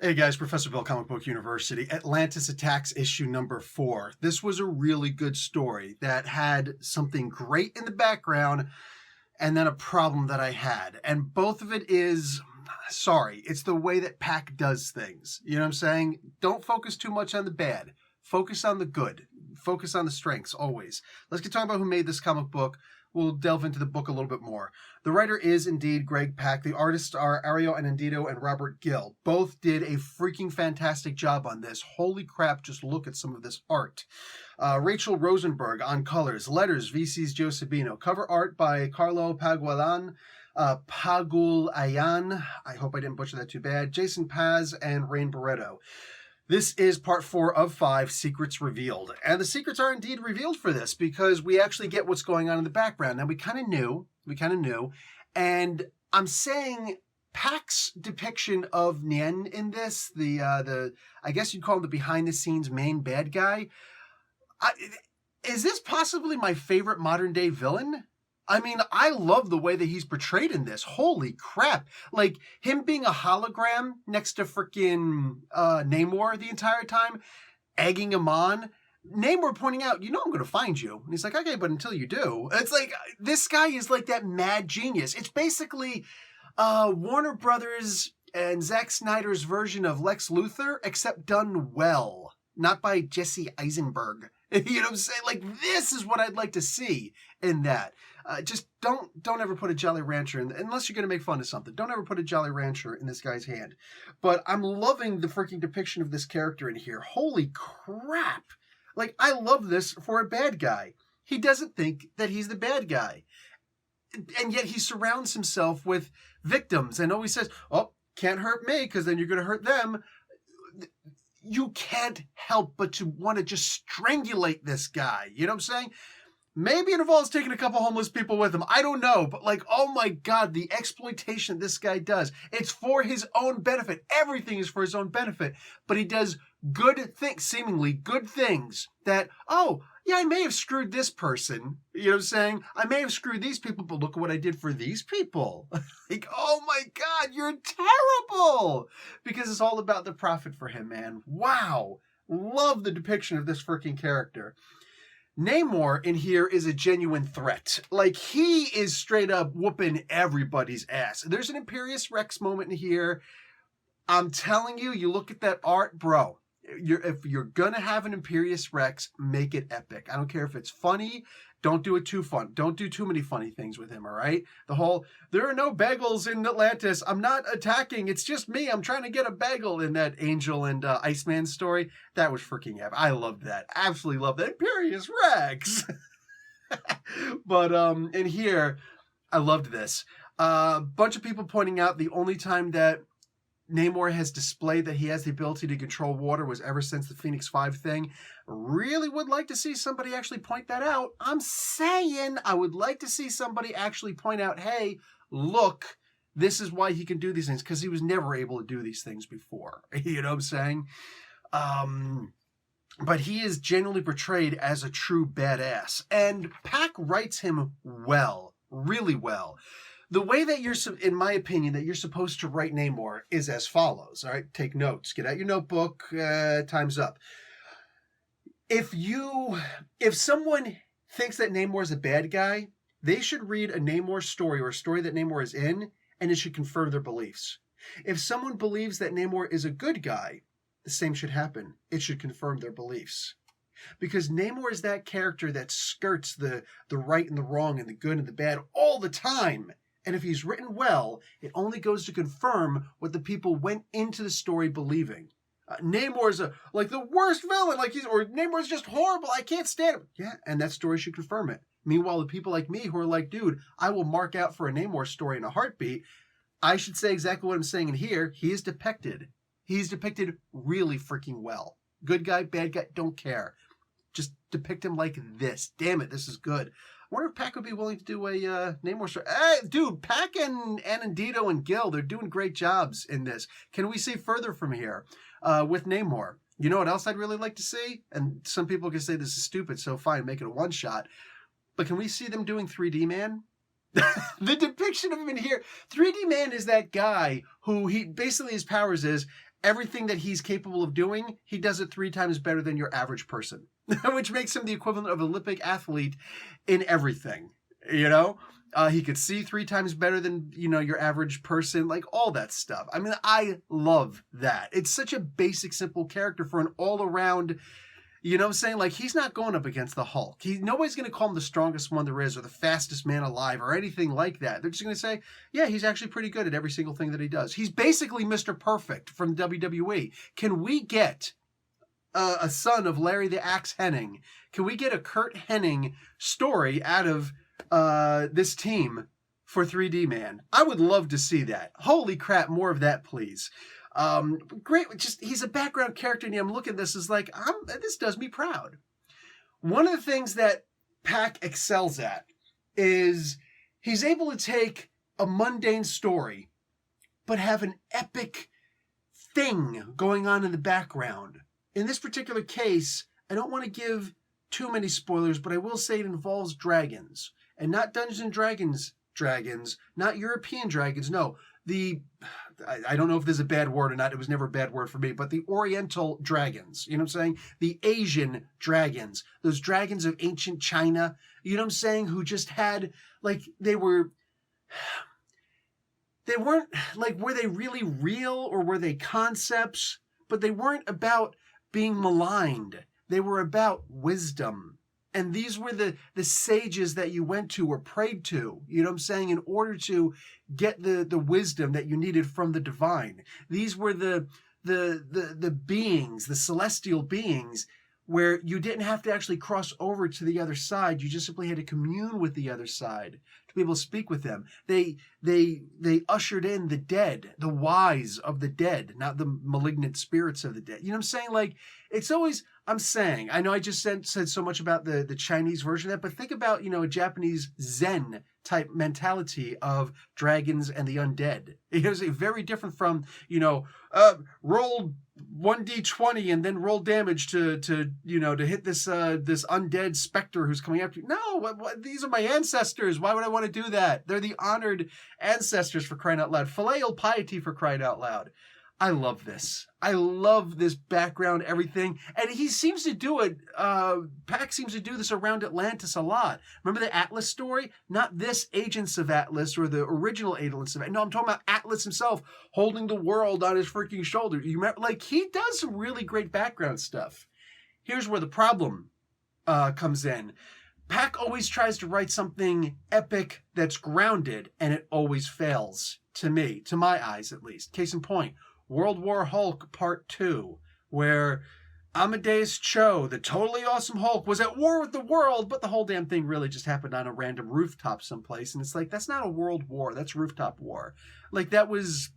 Hey guys, Professor Bill, Comic Book University, Atlantis Attacks issue number 4. This was a really good story that had something great in the background and then a problem that I had. And both of it is, sorry, it's the way that Pack does things. You know what I'm saying? Don't focus too much on the bad. Focus on the good. Focus on the strengths, always. Let's get talking about who made this comic book. We'll delve into the book a little bit more. The writer is indeed Greg Pak. The artists are Ariel Anandito and Robert Gill. Both did a freaking fantastic job on this. Holy crap, just look at some of this art. Rachel Rosenberg on colors. Letters, VC's Joe Sabino. Cover art by Carlo Pagulayan. I hope I didn't butcher that too bad. Jason Paz and Rain Barreto. This is part 4 of 5, Secrets Revealed. And the secrets are indeed revealed for this because we actually get what's going on in the background. Now, we kind of knew. And I'm saying Pak's depiction of Nien in this, I guess you'd call him the behind-the-scenes main bad guy. Is this possibly my favorite modern-day villain? I mean, I love the way that he's portrayed in this. Holy crap. Like, him being a hologram next to freaking Namor the entire time, egging him on. Namor pointing out, you know I'm going to find you. And he's like, okay, but until you do. It's like, this guy is like that mad genius. It's basically Warner Brothers and Zack Snyder's version of Lex Luthor, except done well. Not by Jesse Eisenberg. You know what I'm saying? Like, this is what I'd like to see in that. Just don't ever put a Jolly Rancher in, unless you're going to make fun of something. Don't ever put a Jolly Rancher in this guy's hand. But I'm loving the freaking depiction of this character in here. Holy crap. Like, I love this for a bad guy. He doesn't think that he's the bad guy. And yet he surrounds himself with victims and always says, oh, can't hurt me because then you're going to hurt them. You can't help but to want to just strangulate this guy. You know what I'm saying? Maybe it involves taking a couple homeless people with him. I don't know. But like, oh my God, the exploitation this guy does. It's for his own benefit. Everything is for his own benefit. But he does good things, seemingly good things that, oh, yeah, I may have screwed this person. You know what I'm saying? I may have screwed these people, but look at what I did for these people. Like, oh my God, you're terrible. Because it's all about the profit for him, man. Wow. Love the depiction of this freaking character. Namor in here is a genuine threat. Like, he is straight up whooping everybody's ass. There's an Imperious Rex moment in here. I'm telling you, you look at that art, bro. If you're gonna have an Imperious Rex, make it epic. I don't care if it's funny. Don't do it too fun. Don't do too many funny things with him, all right? The whole, there are no bagels in Atlantis. I'm not attacking. It's just me. I'm trying to get a bagel in that Angel and Iceman story. That was freaking epic. I loved that. Absolutely loved that. Imperious Rex. But in here, I loved this. Bunch of people pointing out the only time that Namor has displayed that he has the ability to control water was ever since the Phoenix 5 thing. Really would like to see somebody actually point that out. I'm saying I would like to see somebody actually point out, hey, look, this is why he can do these things, because he was never able to do these things before. You know what I'm saying? But he is genuinely portrayed as a true badass. And Pak writes him well, really well. The way that you're, in my opinion, that you're supposed to write Namor is as follows. All right, take notes. Get out your notebook. Time's up. If someone thinks that Namor is a bad guy, they should read a Namor story or a story that Namor is in, and it should confirm their beliefs. If someone believes that Namor is a good guy, the same should happen. It should confirm their beliefs. Because Namor is that character that skirts the right and the wrong and the good and the bad all the time. And if he's written well, it only goes to confirm what the people went into the story believing. Namor's like the worst villain, or Namor's just horrible. I can't stand him. Yeah, and that story should confirm it. Meanwhile, the people like me who are like, dude, I will mark out for a Namor story in a heartbeat. I should say exactly what I'm saying in here. He's depicted really freaking well. Good guy, bad guy, don't care. Just depict him like this. Damn it, this is good. I wonder if Pak would be willing to do a Namor story. Hey, dude, Pak and Anandito and Gil, they're doing great jobs in this. Can we see further from here with Namor? You know what else I'd really like to see? And some people can say this is stupid, so fine, make it a one-shot. But can we see them doing 3D Man? The depiction of him in here. 3D Man is that guy who he basically his powers is everything that he's capable of doing, he does it 3 times better than your average person, which makes him the equivalent of an Olympic athlete in everything, you know? He could see 3 times better than, you know, your average person, like all that stuff. I mean, I love that. It's such a basic, simple character for an all-around, you know what I'm saying? Like, he's not going up against the Hulk. Nobody's going to call him the strongest one there is or the fastest man alive or anything like that. They're just going to say, yeah, he's actually pretty good at every single thing that he does. He's basically Mr. Perfect from WWE. Can we get a son of Larry the Axe Hennig? Can we get a Kurt Hennig story out of this team for 3D Man? I would love to see that. Holy crap, more of that, please. Great. Just, he's a background character, and I'm looking at this as like, this does me proud. One of the things that Pac excels at is he's able to take a mundane story, but have an epic thing going on in the background. In this particular case, I don't want to give too many spoilers, but I will say it involves dragons. And not Dungeons and Dragons, not European dragons, no. I don't know if this is a bad word or not, it was never a bad word for me, but the Oriental dragons, you know what I'm saying? The Asian dragons, those dragons of ancient China, you know what I'm saying? Who just had, like, they weren't, like, were they really real or were they concepts? But they weren't about being maligned. They were about wisdom. And these were the sages that you went to or prayed to, you know what I'm saying, in order to get the wisdom that you needed from the divine. These were the beings, the celestial beings, where you didn't have to actually cross over to the other side. You just simply had to commune with the other side to be able to speak with them. They ushered in the dead, the wise of the dead, not the malignant spirits of the dead. You know what I'm saying? Like, it's always, I'm saying, I know I just said so much about the Chinese version of that, but think about, you know, a Japanese Zen type mentality of dragons and the undead. It was very different from, you know, roll 1d20 and then roll damage to you know, to hit this undead specter who's coming after you. No, these are my ancestors. Why would I want to do that? They're the honored ancestors, for crying out loud. Filial piety, for crying out loud. I love this. I love this background, everything. And he seems to do it, Pac seems to do this around Atlantis a lot. Remember the Atlas story? Not this Agents of Atlas or the original Agents of Atlas. No, I'm talking about Atlas himself holding the world on his freaking shoulder. You remember? Like, he does some really great background stuff. Here's where the problem comes in. Pac always tries to write something epic that's grounded, and it always fails. To me, to my eyes at least. Case in point, World War Hulk Part 2, where Amadeus Cho, the totally awesome Hulk, was at war with the world, but the whole damn thing really just happened on a random rooftop someplace. And it's like, that's not a world war, that's rooftop war. Like, that was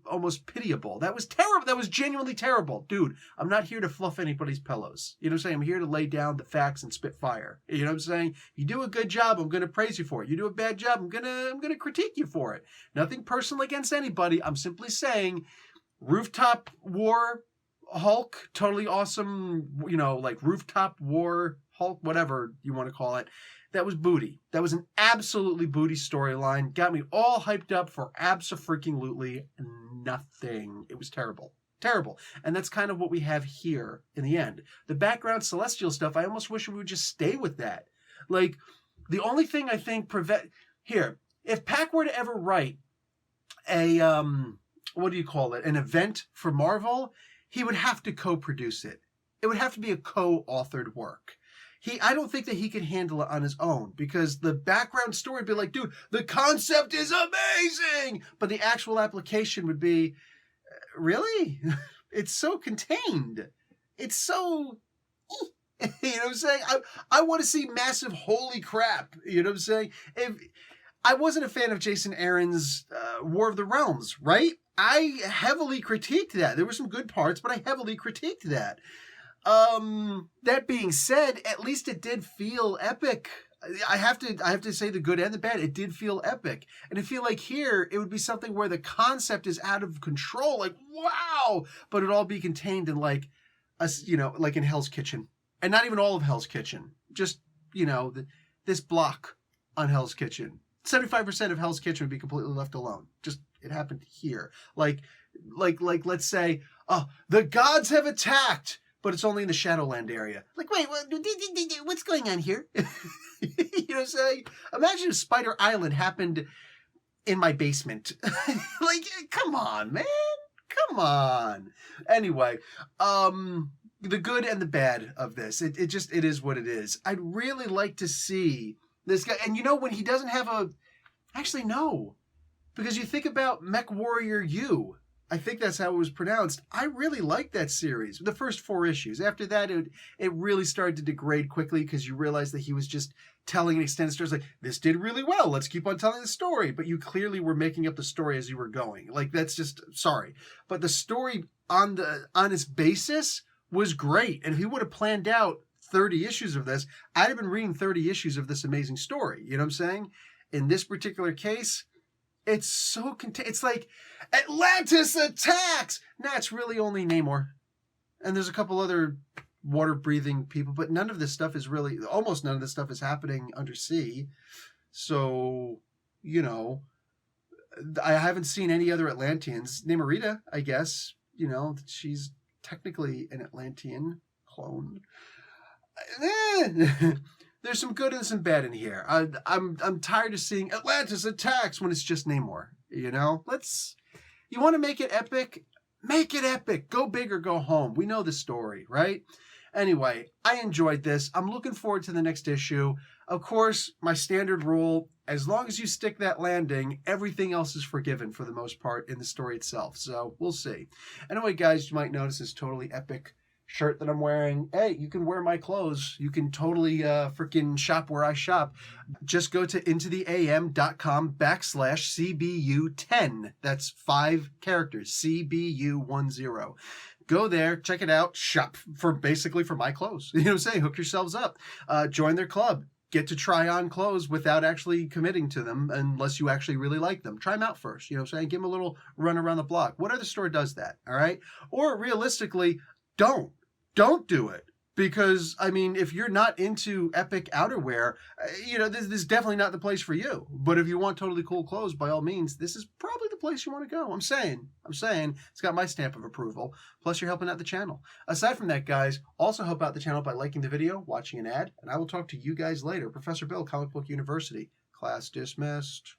almost pitiable. That was terrible. That was genuinely terrible. Dude, I'm not here to fluff anybody's pillows. You know what I'm saying? I'm here to lay down the facts and spit fire. You know what I'm saying? You do a good job, I'm going to praise you for it. You do a bad job, I'm going to critique you for it. Nothing personal against anybody. I'm simply saying rooftop war Hulk, totally awesome, you know, like rooftop war Hulk, whatever you want to call it. That was booty. That was an absolutely booty storyline. Got me all hyped up for abso-freaking-lutely nothing. It was terrible. Terrible. And that's kind of what we have here in the end. The background celestial stuff, I almost wish we would just stay with that. Like, the only thing I think here, if Pac were to ever write a, what do you call it, an event for Marvel, he would have to co-produce it. It would have to be a co-authored work. I don't think that he could handle it on his own, because the background story would be like, dude, the concept is amazing, but the actual application would be, really? It's so contained. It's so, you know what I'm saying? I want to see massive holy crap, you know what I'm saying? If I wasn't a fan of Jason Aaron's War of the Realms, right? I heavily critiqued that. There were some good parts, but I heavily critiqued that. That being said, at least it did feel epic. I have to say the good and the bad. It did feel epic. And I feel like here it would be something where the concept is out of control. Like, wow! But it'd all be contained in like like in Hell's Kitchen. And not even all of Hell's Kitchen. Just, this block on Hell's Kitchen. 75% of Hell's Kitchen would be completely left alone. Just, it happened here. Like, let's say, oh, the gods have attacked, but it's only in the Shadowland area. Like, wait, what's going on here? You know what I'm saying? Imagine if Spider Island happened in my basement. Like, come on, man. Come on. Anyway, the good and the bad of this. It is what it is. I'd really like to see this guy. And you know, when he doesn't have a... Actually, no. Because you think about Mech Warrior U. I think that's how it was pronounced. I really liked that series. The first 4 issues. After that, it really started to degrade quickly because you realize that he was just telling an extended story. It's like, this did really well. Let's keep on telling the story. But you clearly were making up the story as you were going. Like, that's just... Sorry. But the story on its basis was great. And if he would have planned out 30 issues of this, I'd have been reading 30 issues of this amazing story. You know what I'm saying? In this particular case, it's so it's like Atlantis Attacks. Nah, it's really only Namor. And there's a couple other water-breathing people, but none of this stuff is really... Almost none of this stuff is happening undersea. So, you know, I haven't seen any other Atlanteans. Namorita, I guess. You know, she's technically an Atlantean clone. There's some good and some bad in here. I'm tired of seeing Atlantis Attacks when it's just Namor. You know, you want to make it epic? Make it epic. Go big or go home. We know the story, right? Anyway, I enjoyed this. I'm looking forward to the next issue. Of course, my standard rule, as long as you stick that landing, everything else is forgiven for the most part in the story itself. So we'll see. Anyway, guys, you might notice this totally epic shirt that I'm wearing. Hey, you can wear my clothes. You can totally freaking shop where I shop. Just go to intotheam.com/CBU10. That's 5 characters, CBU10. Go there, check it out, shop for my clothes. You know what I'm saying? Hook yourselves up. Join their club. Get to try on clothes without actually committing to them unless you actually really like them. Try them out first. You know what I'm saying? Give them a little run around the block. What other store does that? All right? Or realistically, don't do it. Because, I mean, if you're not into epic outerwear, you know, this is definitely not the place for you. But if you want totally cool clothes, by all means, this is probably the place you want to go. I'm saying, it's got my stamp of approval. Plus, you're helping out the channel. Aside from that, guys, also help out the channel by liking the video, watching an ad, and I will talk to you guys later. Professor Bill, Comic Book University. Class dismissed.